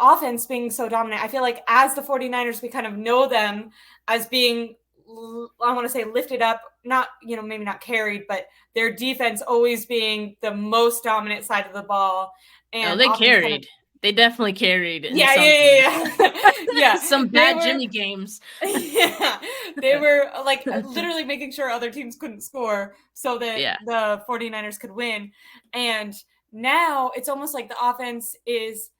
offense being so dominant, I feel like as the 49ers, we kind of know them as being, I want to say, lifted up, not, maybe not carried, but their defense always being the most dominant side of the ball. And they carried. They definitely carried. Yeah. Some bad Jimmy games. Yeah. They were like literally making sure other teams couldn't score so that the 49ers could win. And now it's almost like the offense is,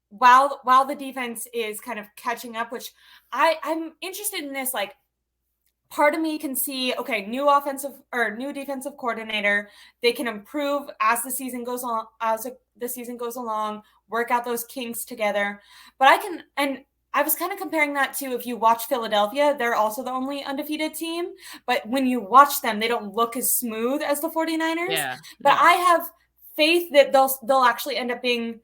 while the defense is kind of catching up, which I'm interested in this, like, part of me can see, okay, new defensive coordinator, they can improve as the season goes along, work out those kinks together. But I was kind of comparing that to, if you watch Philadelphia, they're also the only undefeated team, but when you watch them, they don't look as smooth as the 49ers. Yeah, but I have faith that they'll actually end up being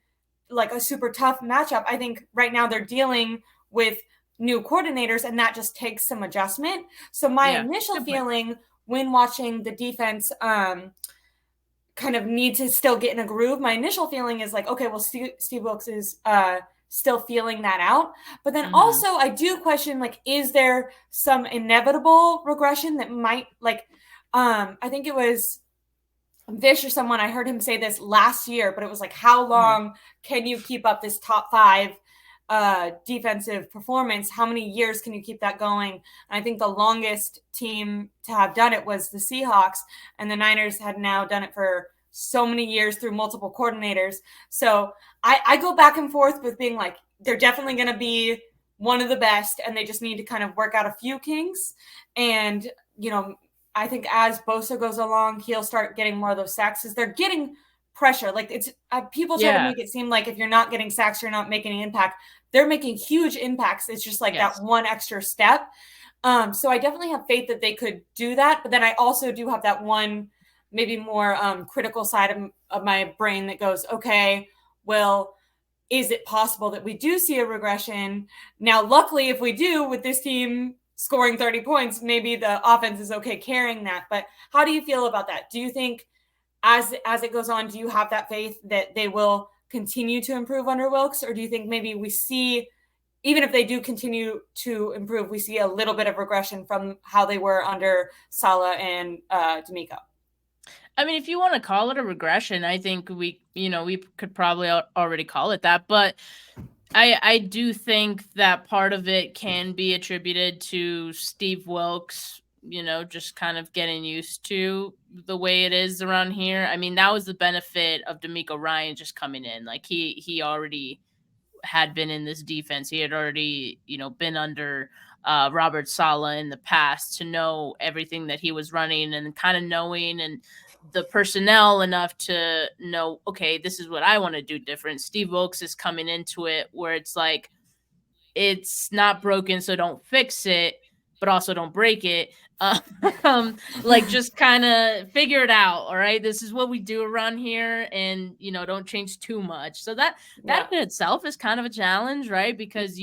like a super tough matchup. I think right now they're dealing with new coordinators, and that just takes some adjustment. So my initial feeling when watching the defense kind of need to still get in a groove, my initial feeling is like, okay, well, Steve Wilks is still feeling that out. But then also I do question, like, is there some inevitable regression that might, like, I think it was Vish or someone, I heard him say this last year, but it was like, how long can you keep up this top 5 defensive performance? How many years can you keep that going? And I think the longest team to have done it was the Seahawks, and the Niners had now done it for so many years through multiple coordinators. So I go back and forth with being like, they're definitely going to be one of the best, and they just need to kind of work out a few kinks. And, I think as Bosa goes along, he'll start getting more of those sacks, because they're getting pressure. Like, it's people try to make it seem like if you're not getting sacks, you're not making an impact. They're making huge impacts. It's just like that one extra step. So I definitely have faith that they could do that. But then I also do have that one maybe more critical side of my brain that goes, okay, well, is it possible that we do see a regression? Now, luckily, if we do, with this team scoring 30 points, maybe the offense is okay carrying that. But how do you feel about that? Do you think as it goes on, do you have that faith that they will continue to improve under Wilks? Or do you think maybe we see, even if they do continue to improve, we see a little bit of regression from how they were under Saleh and D'Amico? I mean, if you want to call it a regression, I think we could probably already call it that. But I do think that part of it can be attributed to Steve Wilks, just kind of getting used to the way it is around here. I mean, that was the benefit of D'Amico Ryan just coming in. Like, he already had been in this defense. He had already, been under Robert Saleh in the past, to know everything that he was running, and kind of knowing and the personnel enough to know, okay, this is what I want to do different. Steve Wilks is coming into it where it's like, it's not broken, so don't fix it, but also don't break it. Like, just kind of figure it out. All right, this is what we do around here, and don't change too much. So that in itself is kind of a challenge, right? Because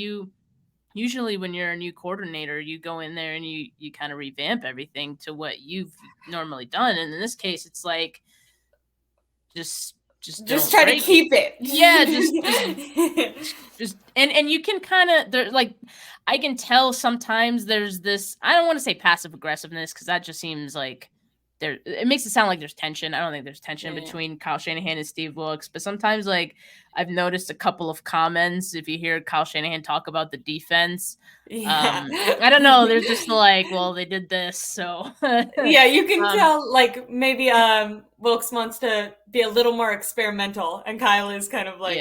usually when you're a new coordinator, you go in there and you kind of revamp everything to what you've normally done. And in this case, it's like, just try to keep it. Yeah, just and you can kind of, like, I can tell sometimes there's this, I don't want to say passive aggressiveness, because that just seems like it makes it sound like there's tension. I don't think there's tension between Kyle Shanahan and Steve Wilks, but sometimes, like, I've noticed a couple of comments, if you hear Kyle Shanahan talk about the defense, I don't know, there's just like, well, they did this, so yeah, you can tell, like, maybe Wilks wants to be a little more experimental, and Kyle is kind of like,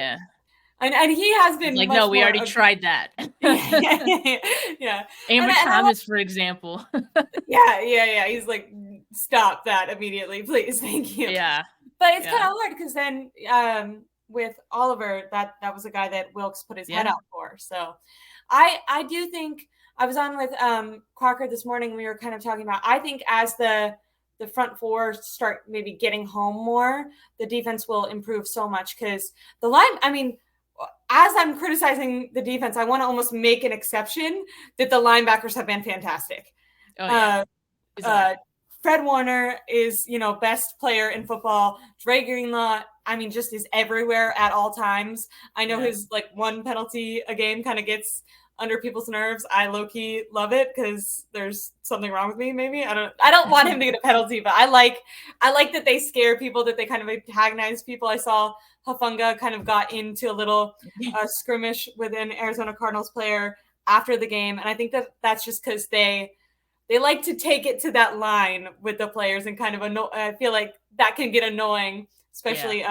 and he has been like, no, we already tried that. Yeah. Amber Thomas, for example. Yeah. He's like, stop that immediately, please, thank you. Yeah. But it's kind of hard, because then with Oliver, that was a guy that Wilks put his head out for. So I do think, I was on with Crocker this morning, we were kind of talking about, I think as the front four start maybe getting home more, the defense will improve so much, because the line, I mean, as I'm criticizing the defense, I want to almost make an exception that the linebackers have been fantastic. Fred Warner is, best player in football. Dre Greenlaw I mean, just is everywhere at all times. I know Yeah. his like one penalty a game kind of gets under people's nerves. I low-key love it because there's something wrong with me. Maybe I don't want him to get a penalty, but I like that they scare people, that they kind of antagonize people. I saw Hafunga kind of got into a little skirmish with an Arizona Cardinals player after the game, and I think that that's just because they like to take it to that line with the players and kind of I feel like that can get annoying, especially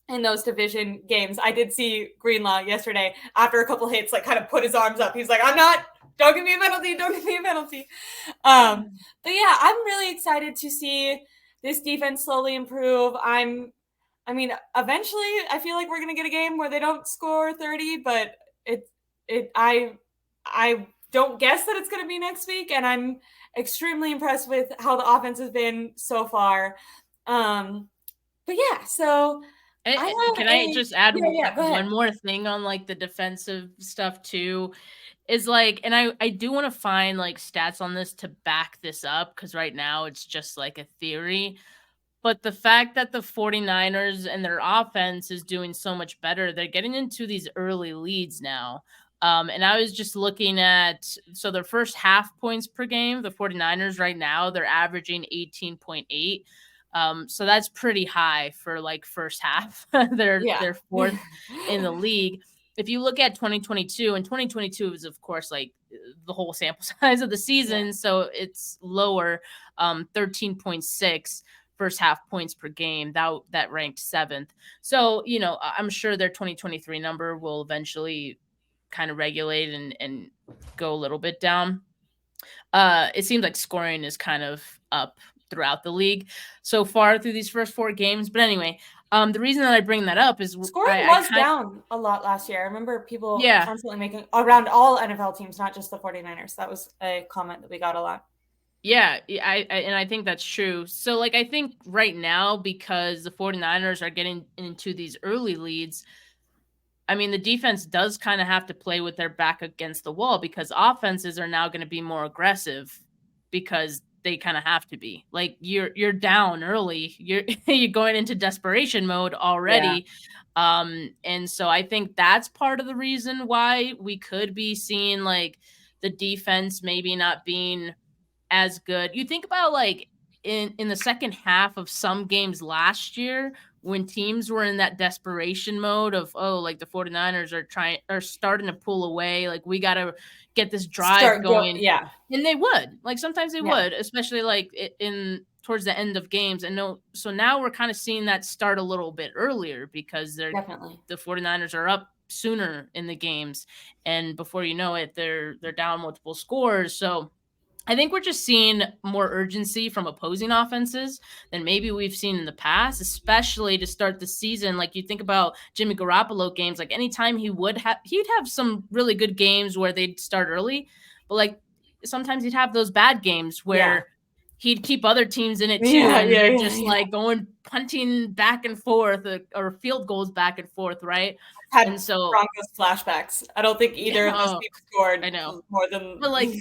in those division games. I did see Greenlaw yesterday after a couple hits, like kind of put his arms up. He's like, don't give me a penalty. Don't give me a penalty. But yeah, I'm really excited to see this defense slowly improve. I mean, eventually I feel like we're going to get a game where they don't score 30, but I don't guess that it's going to be next week. And I'm extremely impressed with how the offense has been so far. But yeah, so can I just add one ahead. more thing on like the defensive stuff too? Is like, and I do want to find like stats on this to back this up, because right now it's just like a theory. But the fact that the 49ers and their offense is doing so much better, they're getting into these early leads now. And I was just looking at, so their first half points per game, the 49ers right now, they're averaging 18.8. So that's pretty high for like first half. They're fourth in the league. If you look at 2022, and 2022 is of course like the whole sample size of the season, so it's lower, 13.6 first half points per game. That ranked 7th. So, you know, I'm sure their 2023 number will eventually kind of regulate and go a little bit down. It seems like scoring is kind of up throughout the league so far through these first 4 games. But anyway, the reason that I bring that up is scoring was down a lot last year. I remember people Yeah. constantly making around all NFL teams, not just the 49ers. That was a comment that we got a lot. Yeah, I think that's true. So like I think right now, because the 49ers are getting into these early leads, I mean, the defense does kind of have to play with their back against the wall, because offenses are now going to be more aggressive because they kind of have to be. Like you're down early. You're going into desperation mode already. And so I think that's part of the reason why we could be seeing like the defense maybe not being as good. You think about like in the second half of some games last year, when teams were in that desperation mode of, oh, like the 49ers are starting to pull away, like we got to get this drive going. And they would, like, sometimes they would, especially like in towards the end of games. And so now we're kind of seeing that start a little bit earlier, because the 49ers are up sooner in the games, and before you know it, they're down multiple scores. So I think we're just seeing more urgency from opposing offenses than maybe we've seen in the past, especially to start the season. Like you think about Jimmy Garoppolo games, like anytime he'd have some really good games where they'd start early, but like sometimes he'd have those bad games where he'd keep other teams in it too. And they're just like going punting back and forth, or field goals back and forth. Right. And so Broncos flashbacks. I don't think either of those teams scored more than, but like,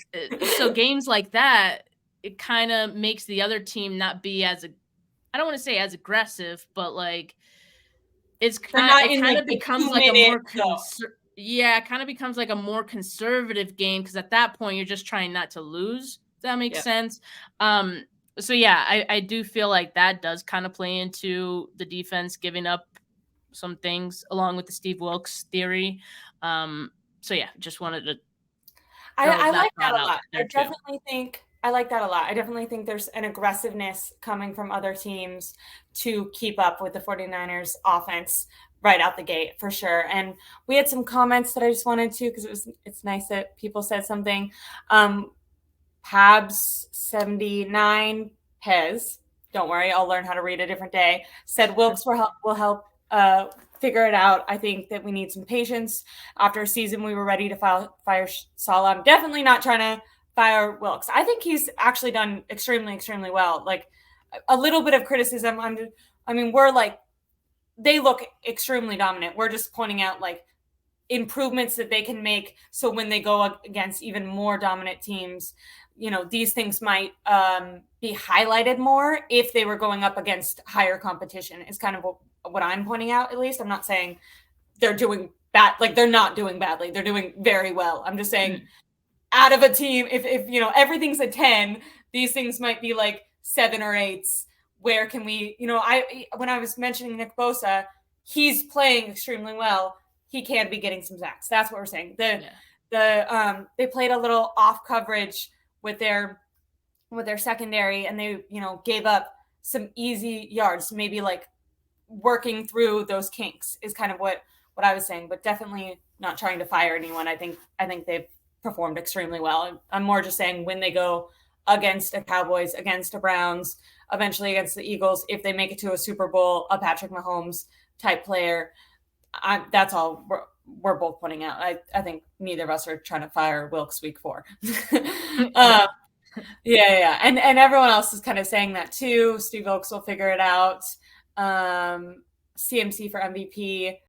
so games like that, it kind of makes the other team not be as, I don't want to say as aggressive, but like it kind of becomes like a more it kind of becomes like a more conservative game, because at that point you're just trying not to lose. Does that make sense? So yeah, I do feel like that does kind of play into the defense giving up some things, along with the Steve Wilks theory. So yeah, just wanted to. I like that a lot. I like that a lot. I definitely think there's an aggressiveness coming from other teams to keep up with the 49ers offense right out the gate, for sure. And we had some comments that I just wanted to, because it's nice that people said something. Pabs 79 Pez, don't worry, I'll learn how to read a different day, said Wilks will help figure it out. I think that we need some patience. After a season, we were ready to fire Saleh. I'm definitely not trying to fire Wilks. I think he's actually done extremely, extremely well. Like, a little bit of criticism. We're like, they look extremely dominant. We're just pointing out like improvements that they can make. So when they go against even more dominant teams, these things might be highlighted more if they were going up against higher competition, is kind of what I'm pointing out. At least I'm not saying they're doing bad. Like, they're not doing badly. They're doing very well. I'm just saying out of a team, if everything's a 10, these things might be like 7 or 8s. Where can we, when I was mentioning Nick Bosa, he's playing extremely well. He can be getting some sacks. That's what we're saying. They played a little off coverage with their secondary, and they gave up some easy yards. Maybe like working through those kinks is kind of what I was saying, but definitely not trying to fire anyone. I think they've performed extremely well. I'm more just saying when they go against a Cowboys, against a Browns, eventually against the Eagles, if they make it to a Super Bowl, a Patrick Mahomes type player, that's all we're both pointing out. I think neither of us are trying to fire Wilks week 4. Yeah. And everyone else is kind of saying that too. Steve Wilks will figure it out. CMC for MVP.